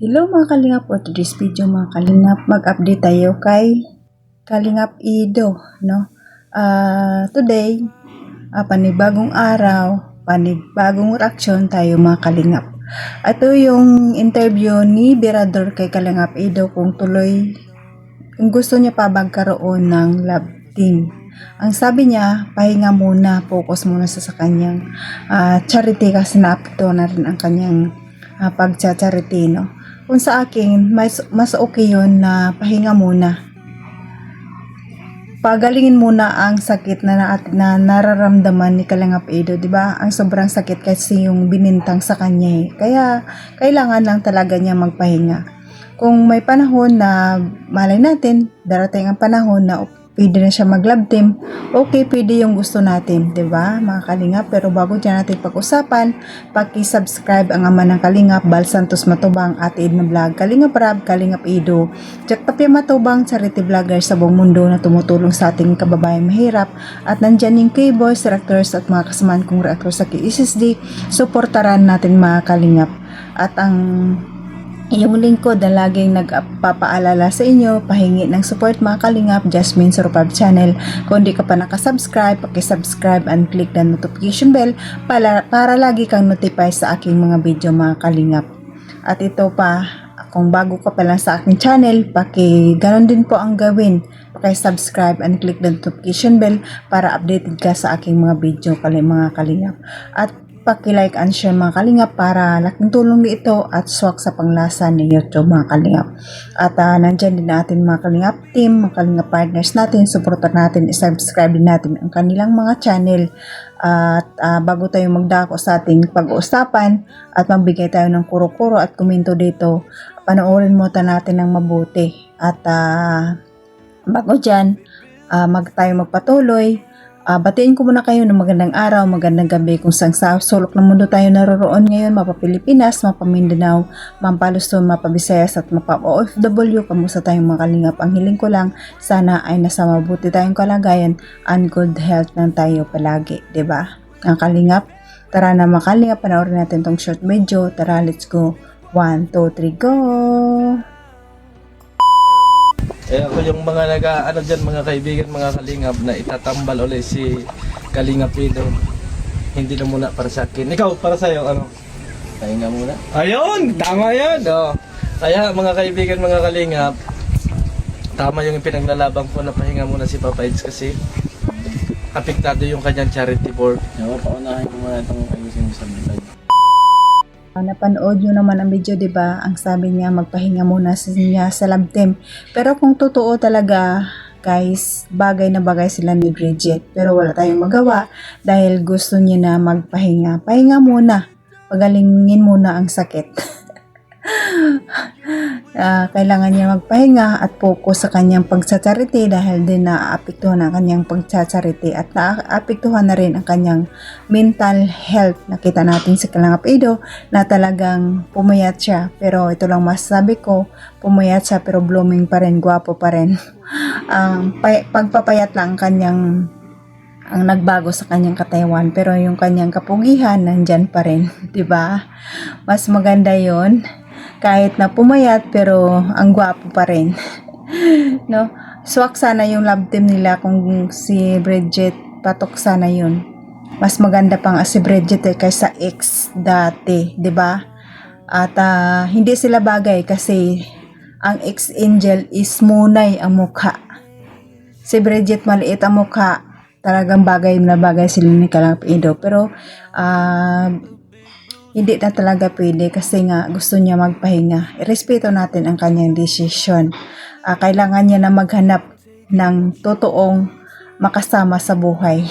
Hello mga Kalingap, for today's video mga Kalingap, mag-update tayo kay Kalingap Ido, no? Today, panibagong araw, panibagong reaksyon tayo mga Kalingap. Ito yung interview ni Birador kay Kalingap Ido kung gusto niya pa magkaroon ng love team. Ang sabi niya, pahinga muna, focus muna sa kanyang charity kasi naapekto na rin ang kanyang pagcha-charity, no? Kung sa akin, mas okay yun na pahinga muna. Pagalingin muna ang sakit na nararamdaman ni Kalingap Ido, di ba? Ang sobrang sakit kasi yung binintang sa kanya eh. Kaya kailangan lang talaga niya magpahinga. Kung may panahon na malay natin, darating ang panahon na pwede na siya mag-love team, okay, pwede yung gusto natin, di ba mga Kalingap? Pero bago dyan natin pag-usapan, paki-subscribe ang ama ng Kalingap, Bal Santos Matubang, Ate Edna Vlog, Kalingap Rab, Kalingap Ido, Jack Tapia Matubang, charity vlogger sa buong mundo na tumutulong sa ating kababayang mahirap, at nandyan yung K-Boys, directors at mga kasamaan kong reactors sa KSSD, supportaran natin mga Kalingap. At ang yung lingkod na laging nagpapaalala sa inyo, pahingi ng support mga Kalingap, Jasmine Surpab Channel. Kung di ka pa nakasubscribe, paki-subscribe and click the notification bell para lagi kang notify sa aking mga video mga Kalingap. At ito pa, kung bago ka pa lang sa aking channel, ganon din po ang gawin. Paki-subscribe and click the notification bell para updated ka sa aking mga video mga Kalingap. At paki-like and share mga Kalingap para laking tulong ito at swak sa panglasa ni YouTube mga Kalingap. At nandyan din natin mga Kalingap team, mga Kalingap partners natin, supporter natin, subscribe din natin ang kanilang mga channel. At bago tayo magdako sa ating pag-uusapan at magbigay tayo ng kuro-kuro at komento dito, panoorin mo natin ng mabuti. At bago dyan, tayo magpatuloy. Batiin ko muna kayo ng magandang araw, magandang gabi kung saan sa sulok ng mundo tayo naroroon ngayon, mapa Pilipinas, mapa Mindanao, mapa Luzon, mapa Visayas at mapa OFW. Kamusta tayong mga Kalingap? Ang hiling ko lang, sana ay nasa mabuti tayong kalagayan and good health lang tayo palagi, 'di ba? Ang Kalingap, tara na mga Kalingap, panoorin natin tong short video. Tara, let's go. 1, 2, 3, go! Ako yung mga mga kaibigan, mga Kalingap na itatambal ulit si Kalingap Ido. Hindi na muna para sa akin. Ikaw, para sa'yo, ano? Pahinga muna. Ayun! Tama yan! No. Kaya mga kaibigan, mga Kalingap, tama yung pinaglalaban ko na pahinga muna si Papa Eds kasi apektado yung kanyang charity board. Paunahin ko muna itong ayusin sa vlog. Napanood nyo naman ang video, di ba? Ang sabi niya, magpahinga muna niya sa love team. Pero kung totoo talaga, guys, bagay na bagay sila ni Bridget. Pero wala tayong magawa dahil gusto niya na magpahinga. Pahinga muna. Pagalingin muna ang sakit. Kailangan niya magpahinga at focus sa kanyang pagsa-charity dahil din naaapektuhan ang kanyang pagsa-charity at naaapektuhan na rin ang kanyang mental health. Nakita natin si Kalingap Ido na talagang pumayat siya, pero ito lang masasabi ko, pumayat siya pero blooming pa rin, gwapo pa rin. Pagpapayat lang ang nagbago sa kanyang katawan, pero yung kanyang kapugihan nandyan pa rin, 'di ba? Mas maganda 'yon kahit na pumayat pero ang gwapo pa rin. No? Swak sana yung love team nila kung si Bridget patok sana yun. Mas maganda pang si Bridget kaysa ex dati, 'di ba? At hindi sila bagay kasi ang ex Angel is munay ang mukha. Si Bridget maliit ang mukha. Talagang bagay na bagay sila ni Kalingap Ido, pero hindi na talaga pwede kasi nga gusto niya magpahinga. Irespeto natin ang kanyang desisyon. Kailangan niya na maghanap ng totoong makasama sa buhay.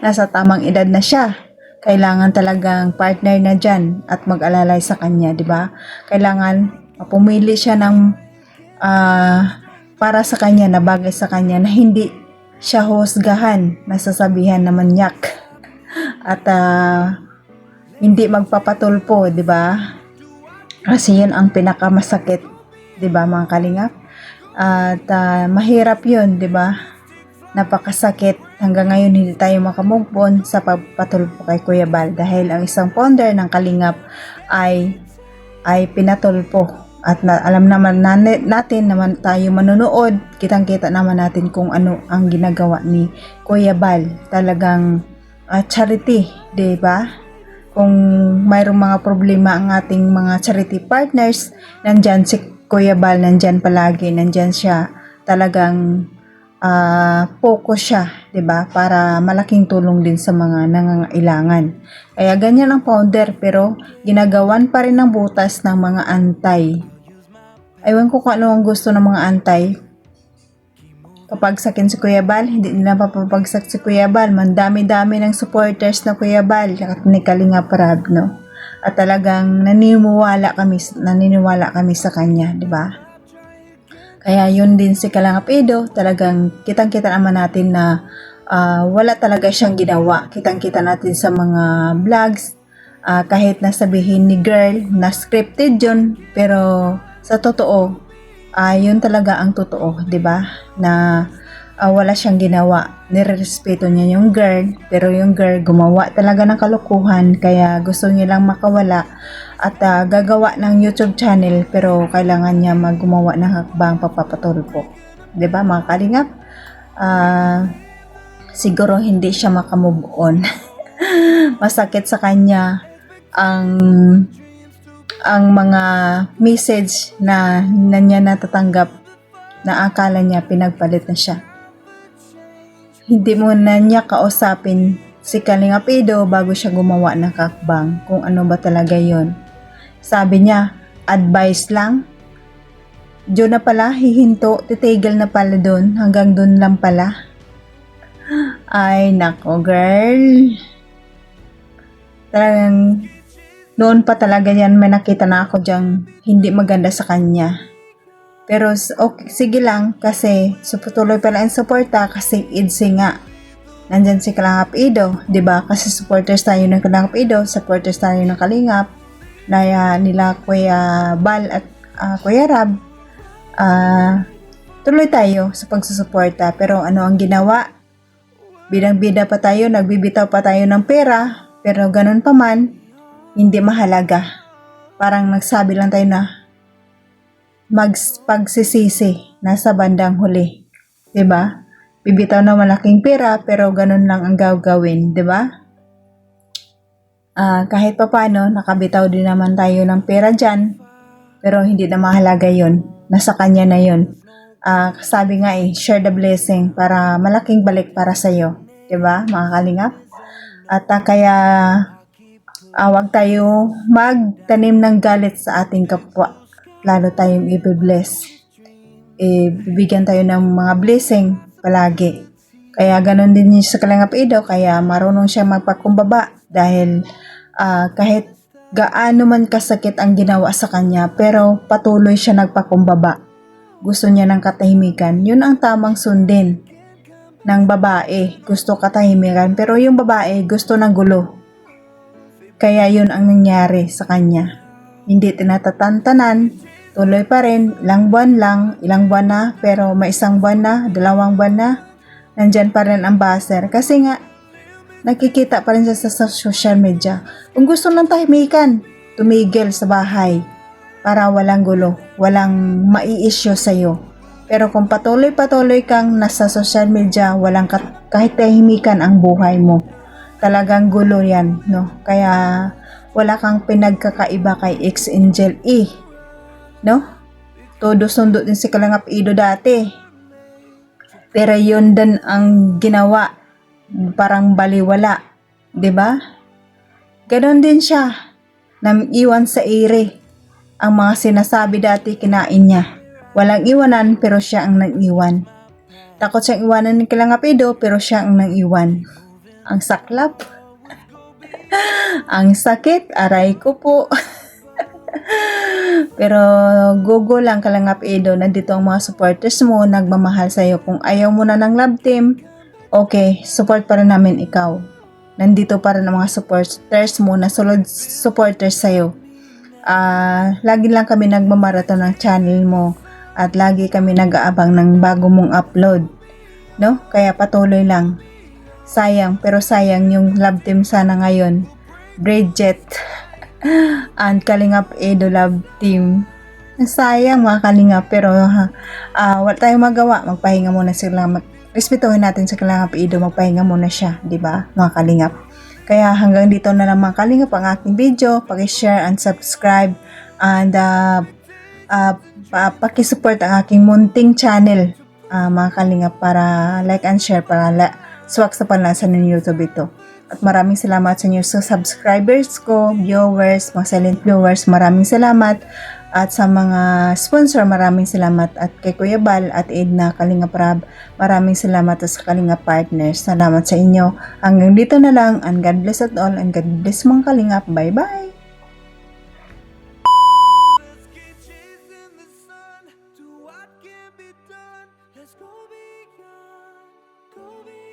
Nasa tamang edad na siya. Kailangan talagang partner na dyan at mag-alalay sa kanya, di ba? Kailangan pumili siya ng para sa kanya, na bagay sa kanya, na hindi siya husgahan, nasasabihan na manyak. At hindi magpapatulpo, 'di ba? Kasi 'yun ang pinakamasakit, 'di ba, mga Kalingap? At mahirap 'yun, 'di ba? Napakasakit. Hanggang ngayon hindi tayo makamove on sa pagpatulpo kay Kuya Bal dahil ang isang founder ng Kalingap ay ay pinatulpo. At alam naman natin naman tayo manonood, kitang-kita naman natin kung ano ang ginagawa ni Kuya Bal. Talagang charity, 'di ba? Kung mayroong mga problema ang ating mga charity partners, nandyan si Kuya Bal, nandyan palagi, nandyan siya. Talagang focus siya, 'di ba? Para malaking tulong din sa mga nangangailangan. Kaya ganyan ang founder, pero ginagawan pa rin ng butas ng mga antay. Ewan ko kung ano ang gusto ng mga antay. Papagsakin si Kuya Bal, hindi nila papapagsak si Kuya Bal. Mandami-dami ng supporters na Kuya Bal at ni Kalinga Prab, no? At talagang naniniwala kami sa kanya, 'di ba? Kaya yun din si Kalingap Edo, talagang kitang-kita naman natin na wala talaga siyang ginawa. Kitang-kita natin sa mga vlogs, kahit nasabihin ni girl na scripted yun, pero sa totoo, yun talaga ang totoo, 'di ba? Na wala siyang ginawa. Nirerespeto niya yung girl, pero yung girl gumawa talaga ng kalokohan, kaya gusto niya lang makawala at gagawa ng YouTube channel, pero kailangan niya gumawa ng hakbang papapatulpo. 'Di ba, mga kalingap? Siguro hindi siya makamove on. Masakit sa kanya ang mga message na niya natatanggap na akala niya pinagpalit na siya. Hindi mo na niya kausapin si Kalingap Edo bago siya gumawa ng hakbang kung ano ba talaga yon. Sabi niya, advice lang. Diyon na pala, hihinto, titigil na pala doon, hanggang doon lang pala. Ay, nako girl. Talagang noon pa talaga yan, may nakita na ako dyang hindi maganda sa kanya. Pero okay, sige lang, kasi tuloy pala ang suporta, kasi IDSI nga. Nandyan si Kalingap Edo, 'di ba? Kasi supporters tayo ng Kalingap Edo, supporters tayo ng Kalingap, nila Kuya Bal at Kuya Rab. Tuloy tayo sa pagsusuporta, pero ano ang ginawa? Bidang-bida pa tayo, nagbibitaw pa tayo ng pera, pero ganun pa man, hindi mahalaga. Parang nagsabi lang tayo na pagsisisi nasa bandang huli, 'di ba? Bibitaw na malaking pera, pero ganun lang ang gagawin, 'di ba? Kahit pa paano, nakabitaw din naman tayo ng pera diyan, pero hindi na mahalaga 'yon. Nasa kanya na 'yon. Sabi nga share the blessing para malaking balik para sa iyo, 'di ba, mga kalingap? At kaya wag tayo magtanim ng galit sa ating kapwa. Lalo tayong i-bless. Bibigyan tayo ng mga blessing palagi. Kaya ganun din sa Kalingap Edo, kaya marunong siya magpakumbaba dahil kahit gaano man kasakit ang ginawa sa kanya, pero patuloy siya nagpakumbaba. Gusto niya ng katahimikan. Yun ang tamang sundin ng babae. Gusto katahimikan, pero yung babae gusto ng gulo. Kaya yun ang nangyari sa kanya. Hindi tinatatantanan, tuloy pa rin, ilang buwan na, pero may 1 buwan na, 2 buwan na, nandyan pa rin ang buzzer. Kasi nga, nakikita pa rin siya sa social media. Kung gusto ng tahimikan, tumigil sa bahay para walang gulo, walang mai-issue sa'yo. Pero kung patuloy kang nasa social media, walang kahit tahimikan ang buhay mo. Talagang gulo yan, no? Kaya wala kang pinagkakaiba kay Ex-Angel E, no? Todo sundo din si Kalingap Edo dati. Pero yun din ang ginawa, parang baliwala, 'di ba? Ganon din siya, namiiwan sa ere. Ang mga sinasabi dati kinain niya. Walang iwanan, pero siya ang nag-iwan. Takot siyang iwanan ni Kalingap Edo, pero siya ang nag-iwan. Ang saklap. Ang sakit, aray ko po. Pero Google lang Kalingap Edo, nandito ang mga supporters mo, nagmamahal sa'yo. Kung ayaw mo na ng love team, okay, support pa rin namin ikaw. Nandito pa rin ang mga supporters mo na solid supporters sa'yo. Lagi lang kami nagmamarathon ng channel mo at lagi kami nag-aabang ng bago mong upload, no? Kaya patuloy lang. Sayang, pero sayang yung love team sana ngayon. Bridget. and Kalingap Edo Love Team. Sayang mga Kalingap, pero wala tayong magawa. Magpahinga muna sila. Respetuhin natin sa Kalingap Edo, magpahinga muna siya, di ba mga Kalingap? Kaya hanggang dito na lang mga Kalingap ang aking video. Paki-share and subscribe and paki-support ang aking munting channel mga Kalingap, para like and share, para swak sa panlasa ng YouTube ito. At maraming salamat sa inyo sa subscribers ko, viewers, mga silent viewers, maraming salamat. At sa mga sponsor, maraming salamat. At kay Kuya Bal at Edna Kalingap Rab, maraming salamat. At sa Kalingap Partners, salamat sa inyo. Hanggang dito na lang, and God bless at all, and God bless mga Kalingap. Bye-bye! Let's go beyond, go beyond.